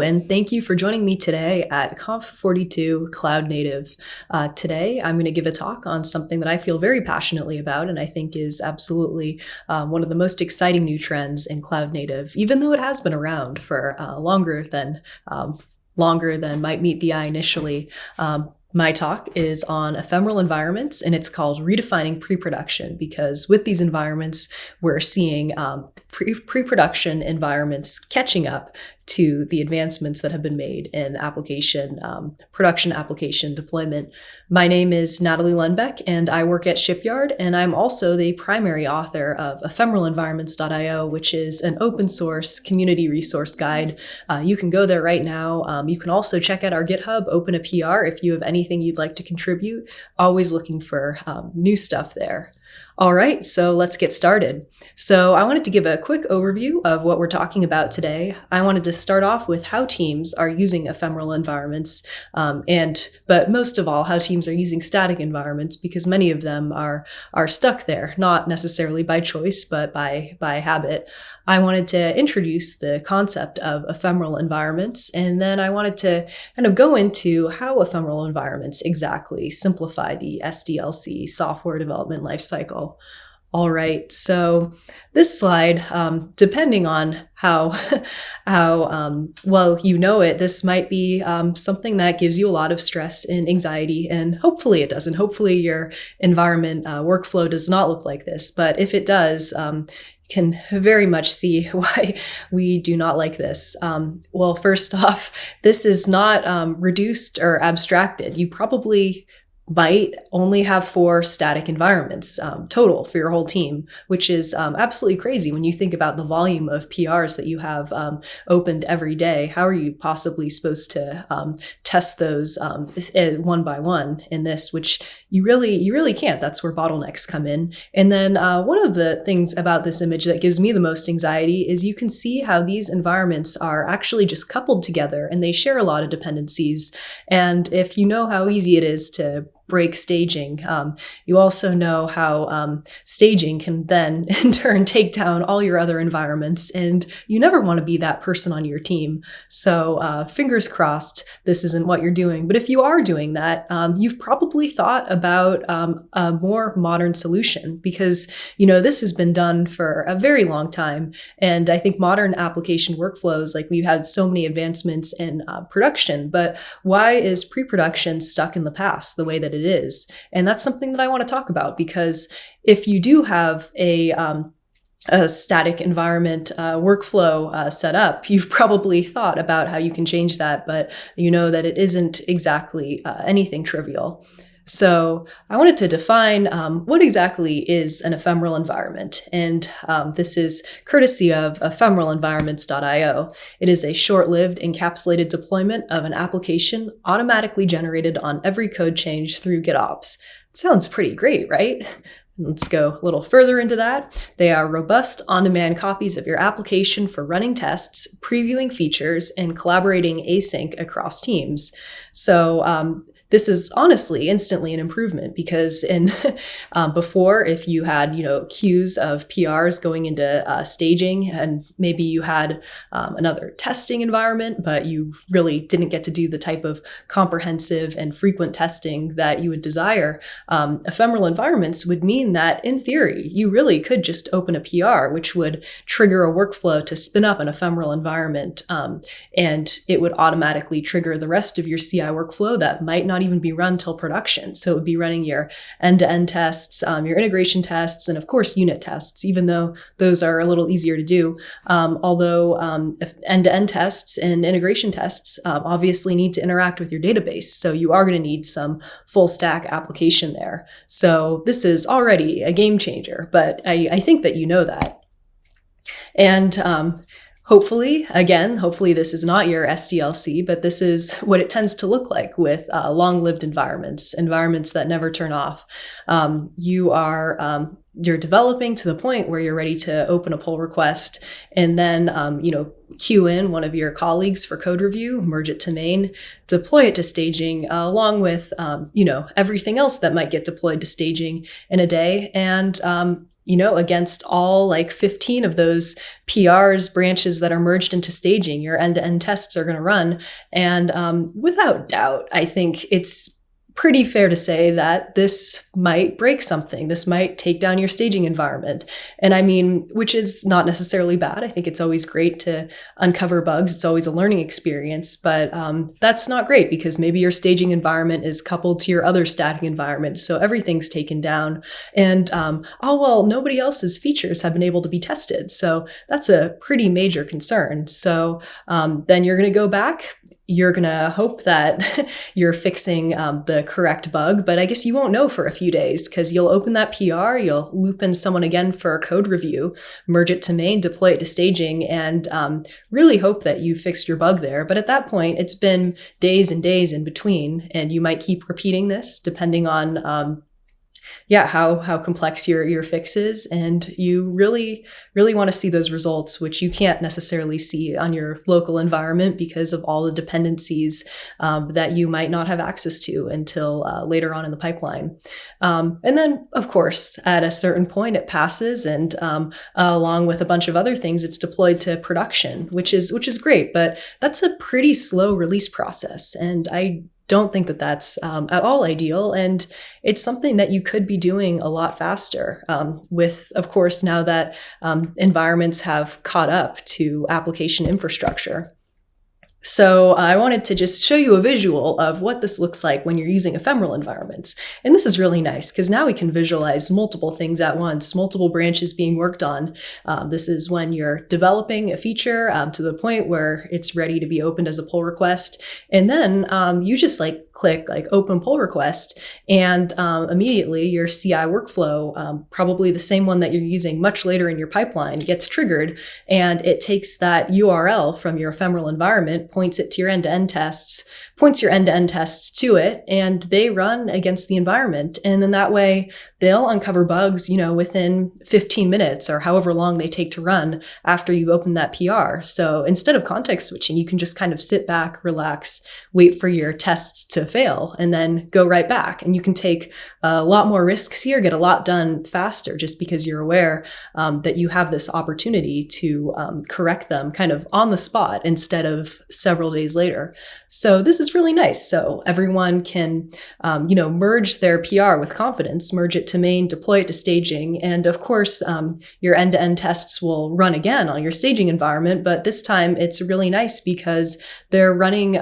and thank you for joining me today at Conf42 Cloud Native. Today, I'm going to give a talk on something that I feel very passionately about, and I think is absolutely one of the most exciting new trends in Cloud Native, even though it has been around for longer than might meet the eye initially. My talk is on ephemeral environments, and it's called Redefining Pre-Production, because with these environments, we're seeing pre-production environments catching up to the advancements that have been made in production application deployment. My name is Natalie Lunbeck, and I work at Shipyard, and I'm also the primary author of ephemeral which is an open source community resource guide. You can go there right now. You can also check out our GitHub, open a PR if you have anything you'd like to contribute. Always looking for new stuff there. All right, so let's get started. So I wanted to give a quick overview of what we're talking about today. I wanted to start off with how teams are using ephemeral environments, but most of all, how teams are using static environments, because many of them are stuck there, not necessarily by choice, but by habit. I wanted to introduce the concept of ephemeral environments, and then I wanted to kind of go into how ephemeral environments exactly simplify the SDLC software development lifecycle. All right, so this slide, depending on how well you know it, this might be something that gives you a lot of stress and anxiety, and hopefully it doesn't. Hopefully your environment workflow does not look like this, but if it does, can very much see why we do not like this. Well, first off, this is not reduced or abstracted. You probably might only have 4 static environments total for your whole team, which is absolutely crazy when you think about the volume of PRs that you have opened every day. How are you possibly supposed to test those one by one in this, which you really can't. That's where bottlenecks come in. And then one of the things about this image that gives me the most anxiety is you can see how these environments are actually just coupled together, and they share a lot of dependencies. And if you know how easy it is to break staging, you also know how staging can then in turn take down all your other environments, and you never want to be that person on your team. So fingers crossed this isn't what you're doing. But if you are doing that, you've probably thought about a more modern solution, because this has been done for a very long time. And I think modern application workflows, like, we've had so many advancements in production, but why is pre-production stuck in the past the way that it is? And that's something that I want to talk about, because if you do have a static environment workflow set up, you've probably thought about how you can change that, but you know that it isn't exactly anything trivial. So I wanted to define what exactly is an ephemeral environment, and this is courtesy of ephemeral It is a short-lived encapsulated deployment of an application automatically generated on every code change through GitOps. It sounds pretty great, right? Let's go a little further into that. They are robust on-demand copies of your application for running tests, previewing features, and collaborating async across teams. So this is honestly instantly an improvement, because before, if you had queues of PRs going into staging, and maybe you had another testing environment, but you really didn't get to do the type of comprehensive and frequent testing that you would desire, ephemeral environments would mean that in theory you really could just open a PR, which would trigger a workflow to spin up an ephemeral environment, and it would automatically trigger the rest of your CI workflow that might not even be run till production. So it would be running your end-to-end tests, your integration tests, and of course unit tests, even though those are a little easier to do. Although end-to-end tests and integration tests obviously need to interact with your database. So you are going to need some full stack application there. So this is already a game changer, but I think that you know that. And hopefully this is not your SDLC, but this is what it tends to look like with long-lived environments that never turn off. You're developing to the point where you're ready to open a pull request, and then queue in one of your colleagues for code review, merge it to main, deploy it to staging, along with everything else that might get deployed to staging in a day, and against all like 15 of those PRs branches that are merged into staging, your end-to-end tests are going to run. And without doubt, I think it's pretty fair to say that this might break something. This might take down your staging environment. And I mean, which is not necessarily bad. I think it's always great to uncover bugs. It's always a learning experience, but that's not great because maybe your staging environment is coupled to your other staging environment. So everything's taken down and, nobody else's features have been able to be tested. So that's a pretty major concern. So then you're going to go back. You're going to hope that you're fixing the correct bug, but I guess you won't know for a few days because you'll open that PR, you'll loop in someone again for a code review, merge it to main, deploy it to staging, and really hope that you fixed your bug there. But at that point, it's been days and days in between, and you might keep repeating this depending on how complex your fix is. And you really, really want to see those results, which you can't necessarily see on your local environment because of all the dependencies that you might not have access to until later on in the pipeline. And then, of course, at a certain point, it passes, and along with a bunch of other things, it's deployed to production, which is great. But that's a pretty slow release process, and I don't think that that's at all ideal. And it's something that you could be doing a lot faster with, of course, now that environments have caught up to application infrastructure. So I wanted to just show you a visual of what this looks like when you're using ephemeral environments. And this is really nice because now we can visualize multiple things at once, multiple branches being worked on. This is when you're developing a feature to the point where it's ready to be opened as a pull request. And then you just click open pull request, and immediately your CI workflow, probably the same one that you're using much later in your pipeline, gets triggered, and it takes that URL from your ephemeral environment, points it to your end-to-end tests, points your end-to-end tests to it, and they run against the environment. And then that way they'll uncover bugs, within 15 minutes or however long they take to run after you've opened that PR. So instead of context switching, you can just kind of sit back, relax, wait for your tests to fail, and then go right back. And you can take a lot more risks here, get a lot done faster, just because you're aware that you have this opportunity to correct them kind of on the spot instead of several days later. So this is really nice. So everyone can, merge their PR with confidence, merge it to main, deploy it to staging. And of course, your end-to-end tests will run again on your staging environment, but this time it's really nice because they're running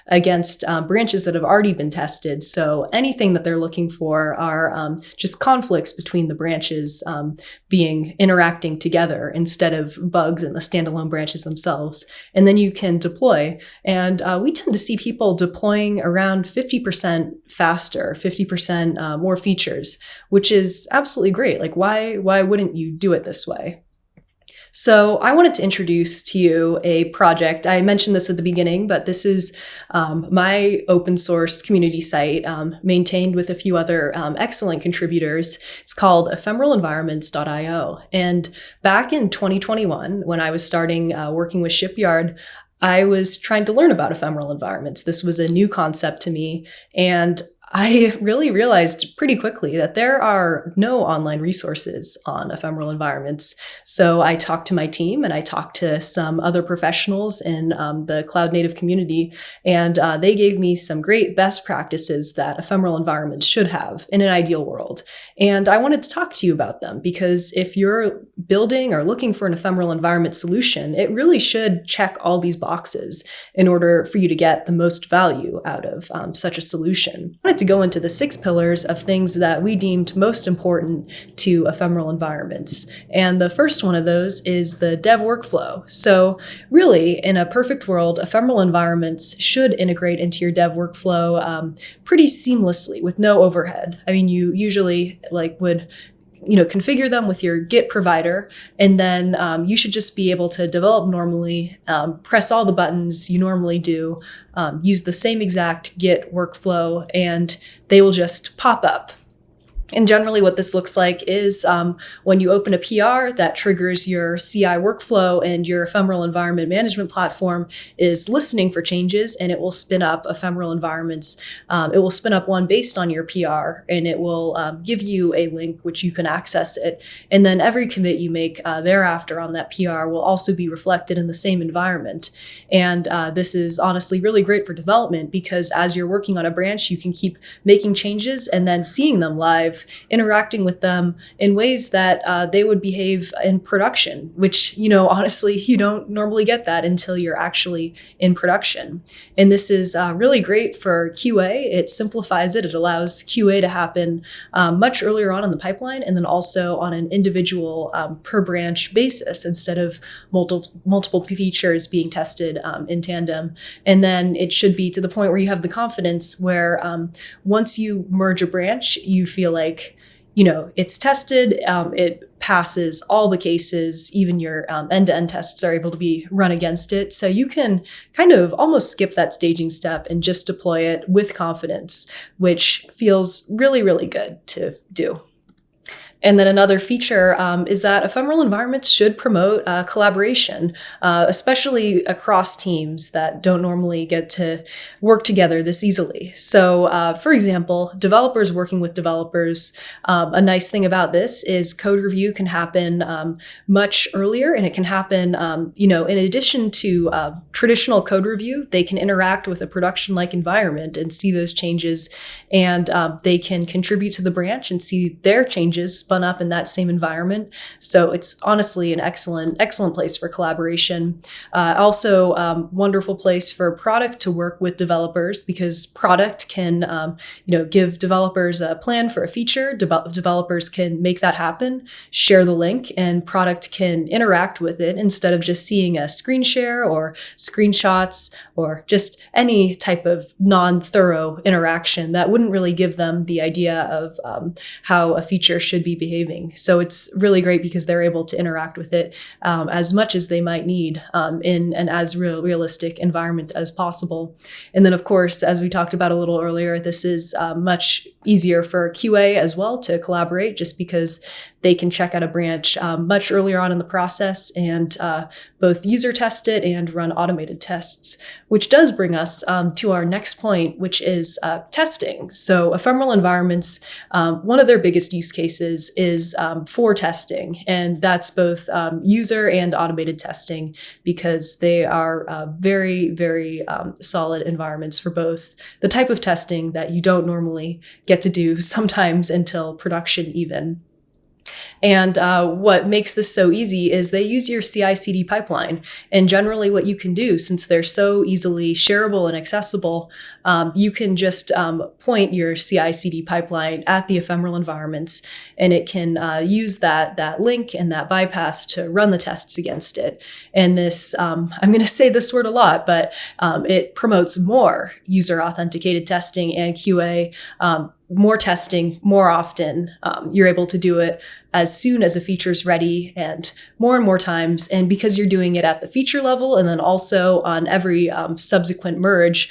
against branches that have already been tested. So anything that they're looking for are just conflicts between the branches interacting together instead of bugs in the standalone branches themselves. And then you can deploy. And we tend to see people deploying around 50% faster, 50% more features, which is absolutely great. Why wouldn't you do it this way? So I wanted to introduce to you a project. I mentioned this at the beginning, but this is my open source community site maintained with a few other excellent contributors. It's called ephemeralenvironments.io. And back in 2021, when I was starting working with Shipyard, I was trying to learn about ephemeral environments. This was a new concept to me, and I really realized pretty quickly that there are no online resources on ephemeral environments. So I talked to my team and I talked to some other professionals in the cloud native community, and they gave me some great best practices that ephemeral environments should have in an ideal world. And I wanted to talk to you about them because if you're building or looking for an ephemeral environment solution, it really should check all these boxes in order for you to get the most value out of such a solution. I wanted to go into the 6 pillars of things that we deemed most important to ephemeral environments. And the first one of those is the dev workflow. So really, in a perfect world, ephemeral environments should integrate into your dev workflow pretty seamlessly with no overhead. I mean, you usually would configure them with your Git provider, and then you should just be able to develop normally, press all the buttons you normally do, use the same exact Git workflow, and they will just pop up. And generally what this looks like is when you open a PR that triggers your CI workflow, and your ephemeral environment management platform is listening for changes, and it will spin up ephemeral environments. It will spin up one based on your PR, and it will give you a link which you can access it. And then every commit you make thereafter on that PR will also be reflected in the same environment. And this is honestly really great for development, because as you're working on a branch, you can keep making changes and then seeing them live, interacting with them in ways that they would behave in production, which, honestly, you don't normally get that until you're actually in production. And this is really great for QA. It simplifies it. It allows QA to happen much earlier on in the pipeline, and then also on an individual per branch basis, instead of multiple features being tested in tandem. And then it should be to the point where you have the confidence where once you merge a branch, you feel like, it's tested, it passes all the cases, even your end-to-end tests are able to be run against it. So you can kind of almost skip that staging step and just deploy it with confidence, which feels really, really good to do. And then another feature is that ephemeral environments should promote collaboration, especially across teams that don't normally get to work together this easily. So, for example, developers working with developers, a nice thing about this is code review can happen much earlier, and it can happen, in addition to traditional code review, they can interact with a production-like environment and see those changes, and they can contribute to the branch and see their changes spun up in that same environment. So it's honestly an excellent place for collaboration. Also, wonderful place for product to work with developers, because product can, give developers a plan for a feature. Developers can make that happen, share the link, and product can interact with it instead of just seeing a screen share or screenshots or just any type of non-thorough interaction that wouldn't really give them the idea of how a feature should be behaving. So it's really great because they're able to interact with it as much as they might need in an as realistic environment as possible. And then, of course, as we talked about a little earlier, this is much easier for QA as well to collaborate, just because they can check out a branch much earlier on in the process and both user test it and run automated tests, which does bring us to our next point, which is testing. So ephemeral environments, one of their biggest use cases is for testing, and that's both user and automated testing, because they are very, very solid environments for both the type of testing that you don't normally get to do sometimes until production even. And what makes this so easy is they use your CI/CD pipeline. And generally what you can do, since they're so easily shareable and accessible, you can just point your CI/CD pipeline at the ephemeral environments, and it can use that link and that bypass to run the tests against it. And this, I'm going to say this word a lot, but it promotes more user authenticated testing and QA, more testing more often. You're able to do it as soon as a feature is ready and more times. And because you're doing it at the feature level and then also on every subsequent merge,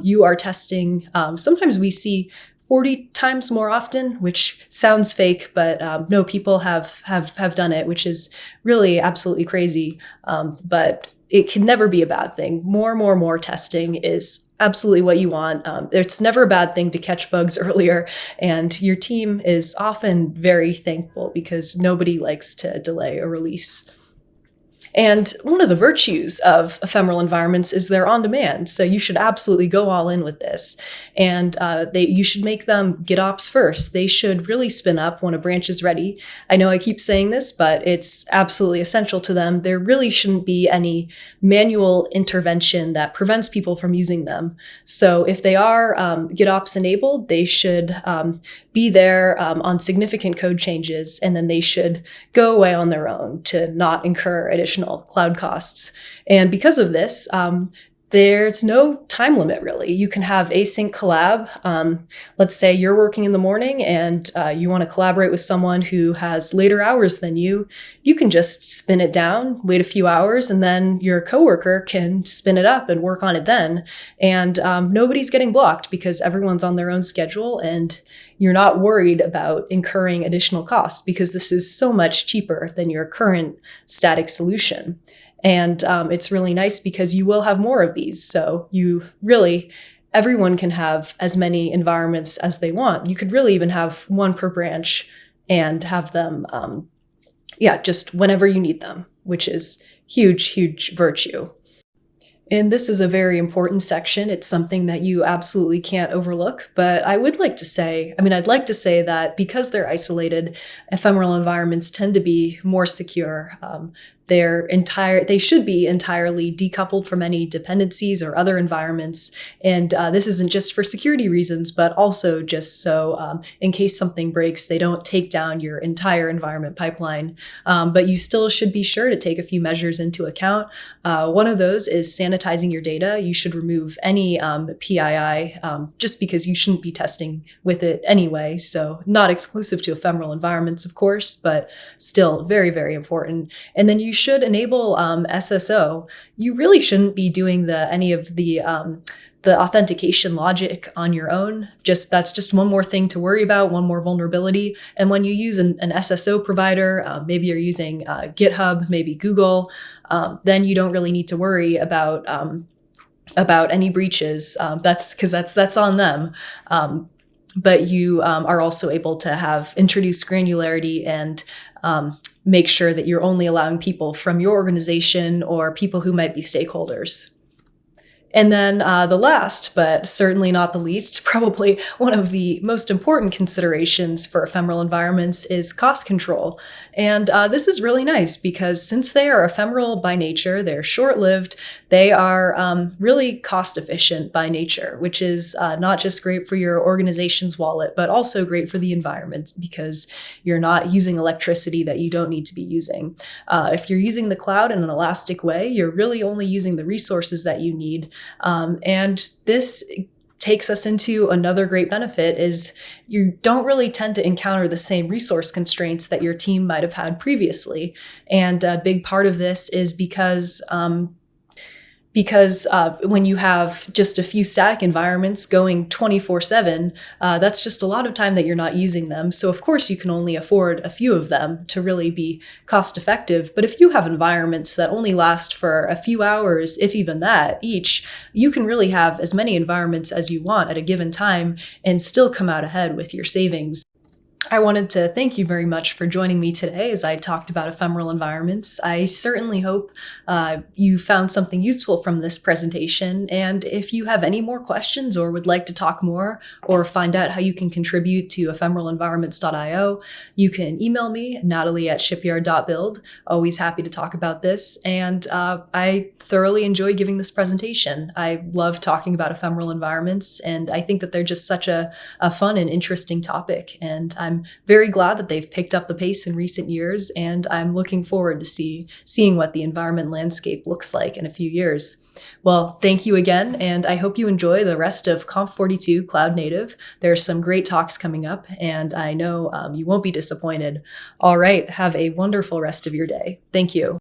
you are testing. Sometimes we see 40 times more often, which sounds fake, but no, people have done it, which is really absolutely crazy. But it can never be a bad thing. More testing is absolutely what you want. It's never a bad thing to catch bugs earlier, and your team is often very thankful because nobody likes to delay a release. And one of the virtues of ephemeral environments is they're on demand. So you should absolutely go all in with this. And you should make them GitOps first. They should really spin up when a branch is ready. I know I keep saying this, but it's absolutely essential to them. There really shouldn't be any manual intervention that prevents people from using them. So if they are GitOps enabled, they should be there on significant code changes, and then they should go away on their own to not incur additional cloud costs. And because of this, There's no time limit, really. You can have async collab. Let's say you're working in the morning and you want to collaborate with someone who has later hours than you. You can just spin it down, wait a few hours, and then your coworker can spin it up and work on it then. And nobody's getting blocked because everyone's on their own schedule, and you're not worried about incurring additional costs because this is so much cheaper than your current static solution. And it's really nice because you will have more of these. So everyone can have as many environments as they want. You could really even have one per branch and have them, just whenever you need them, which is huge, huge virtue. And this is a very important section. It's something that you absolutely can't overlook. But I'd like to say that because they're isolated, ephemeral environments tend to be more secure. They should be entirely decoupled from any dependencies or other environments. And this isn't just for security reasons, but also just so in case something breaks, they don't take down your entire environment pipeline. But you still should be sure to take a few measures into account. One of those is sanitizing your data. You should remove any PII just because you shouldn't be testing with it anyway. So not exclusive to ephemeral environments, of course, but still very, very important. And then you should enable SSO. You really shouldn't be doing any of the authentication logic on your own. That's just one more thing to worry about, one more vulnerability. And when you use an SSO provider, maybe you're using GitHub, maybe Google, then you don't really need to worry about any breaches. That's on them. But you are also able to introduce granularity and make sure that you're only allowing people from your organization or people who might be stakeholders. And then the last, but certainly not the least, probably one of the most important considerations for ephemeral environments is cost control. And this is really nice because since they are ephemeral by nature, they're short-lived, they are really cost efficient by nature, which is not just great for your organization's wallet, but also great for the environment because you're not using electricity that you don't need to be using. If you're using the cloud in an elastic way, you're really only using the resources that you need. And this takes us into another great benefit is you don't really tend to encounter the same resource constraints that your team might have had previously. And a big part of this is because when you have just a few static environments going 24/7, that's just a lot of time that you're not using them. So of course you can only afford a few of them to really be cost effective. But if you have environments that only last for a few hours, if even that each, you can really have as many environments as you want at a given time and still come out ahead with your savings. I wanted to thank you very much for joining me today as I talked about ephemeral environments. I certainly hope you found something useful from this presentation. And if you have any more questions or would like to talk more or find out how you can contribute to ephemeralenvironments.io, you can email me, Natalie@shipyard.build. Always happy to talk about this. And I thoroughly enjoy giving this presentation. I love talking about ephemeral environments, and I think that they're just such a fun and interesting topic. And I'm very glad that they've picked up the pace in recent years, and I'm looking forward to seeing what the environment landscape looks like in a few years. Well, thank you again, and I hope you enjoy the rest of Conf42 Cloud Native. There's some great talks coming up, and I know you won't be disappointed. All right, have a wonderful rest of your day. Thank you.